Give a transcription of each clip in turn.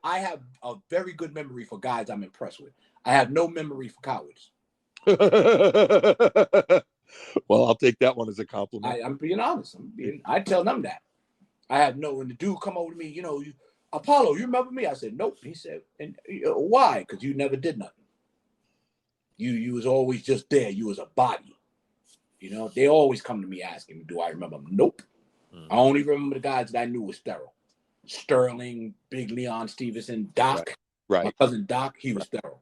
I have a very good memory for guys I'm impressed with. I have no memory for cowards. Well, I'll take that one as a compliment. I'm being honest. I tell them that. I have no. When the dude come over to me, Apollo, you remember me? I said, nope. He said, and why? Because you never did nothing. You was always just there. You was a body. They always come to me asking me, do I remember them? Nope. I only remember the guys that I knew was sterile. Sterling, Big Leon Stevenson, Doc. Right. My cousin Doc, he was sterile.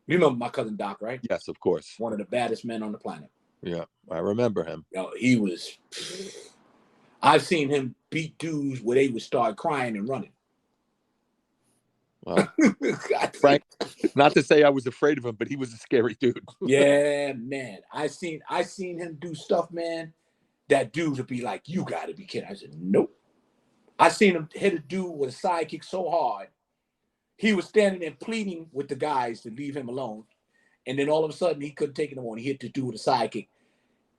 You remember my cousin Doc, right? Yes, of course. One of the baddest men on the planet. Yeah, I remember him. He was. I've seen him beat dudes where they would start crying and running. Well, Frank, not to say I was afraid of him, but he was a scary dude. Yeah, man. I seen him do stuff, man. That dude would be like, "You got to be kidding." I said, "Nope." I seen him hit a dude with a sidekick so hard, he was standing there pleading with the guys to leave him alone, and then all of a sudden he couldn't take it anymore. He hit the dude with a sidekick.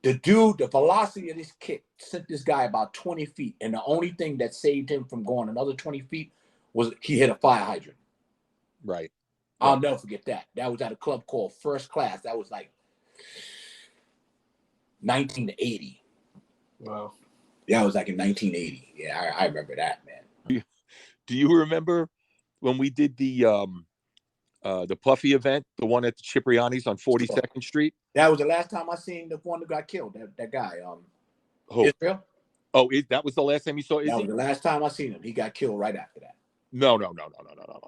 The velocity of this kick sent this guy about 20 feet, and the only thing that saved him from going another 20 feet was he hit a fire hydrant. Right. I'll never forget that. That was at a club called First Class. That was like 1980. Wow. Yeah, it was like in 1980. Yeah, I remember that, man. Do you remember when we did the Puffy event, the one at the Cipriani's on 42nd Street? That was the last time I seen the one that got killed. That guy, Israel. Oh, that was the last time you saw Izzy? That was the last time I seen him. He got killed right after that. No.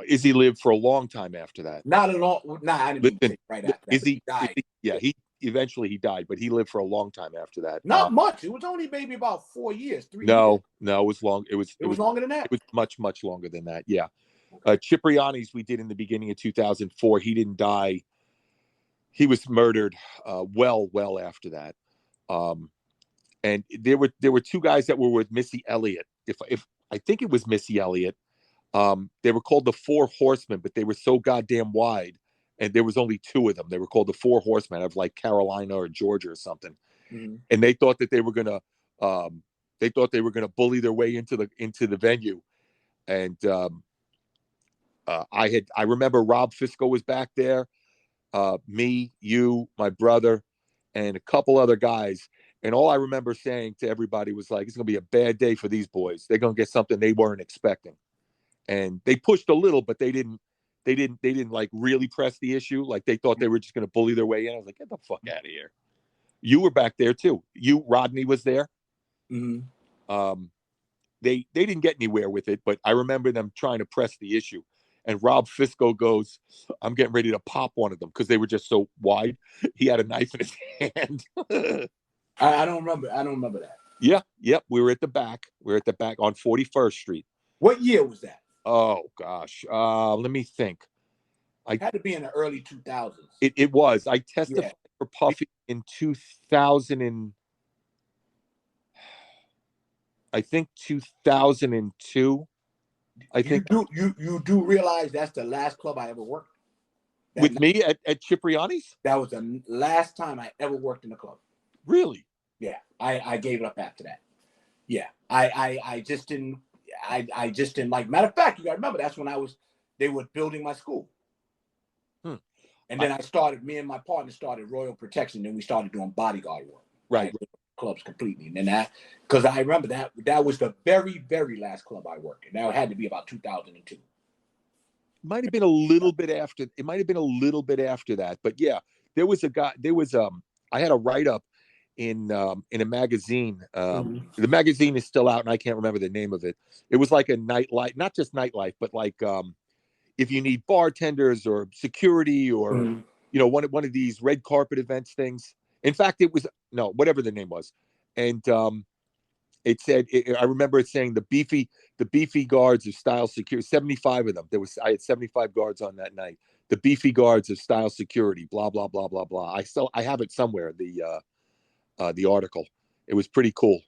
Izzy lived for a long time after that. Not a long. Nah, I didn't mean right after that. Izzy died. He eventually he died, but he lived for a long time after that. Not much. It was only maybe about 4 years, 3 years. No, it was long. It was longer than that. It was much longer than that. Yeah. Cipriani's we did in the beginning of 2004. He didn't die. He was murdered well after that. And there were two guys that were with Missy Elliott. If I think it was Missy Elliott. They were called the Four Horsemen, but they were so goddamn wide, and there was only two of them. They were called the Four Horsemen of like Carolina or Georgia or something. Mm-hmm. And they thought that they were gonna bully their way into the venue. And I remember Rob Fisco was back there, me, you, my brother, and a couple other guys. And all I remember saying to everybody was like, it's gonna be a bad day for these boys. They're gonna get something they weren't expecting. And they pushed a little, but they didn't like really press the issue. Like they thought they were just going to bully their way in. I was like, get the fuck out of here. You were back there too. Rodney was there. Mm-hmm. They didn't get anywhere with it, but I remember them trying to press the issue. And Rob Fisco goes, I'm getting ready to pop one of them because they were just so wide. He had a knife in his hand. I don't remember that. Yeah. Yep. We were at the back. On 41st Street. What year was that? Oh gosh, let me think. It had to be in the early 2000s. It was. I testified for Puffy in 2000 and I think 2002. I think you do realize that's the last club I ever worked with me at Cipriani's. That was the last time I ever worked in a club. Really? Yeah, I gave it up after that. Yeah, I just didn't. I just didn't like. Matter of fact, you got to remember that's when they were building my school. And then me and my partner started Royal Protection. Then we started doing bodyguard work. Right. Clubs completely. And then because I remember that was the very, very last club I worked. And that had to be about 2002. Might have been a little bit after. It might have been a little bit after that. But yeah, there was I had a write-up in a magazine. The magazine is still out and I can't remember the name of it. It was like a nightlife, not just nightlife, but like if you need bartenders or security or one of these red carpet events things. In fact, it was whatever the name was. And it said I remember it saying the beefy guards of style security, 75 of them. I had 75 guards on that night. The beefy guards of style security, blah blah blah blah blah. I have it somewhere, the article. It was pretty cool.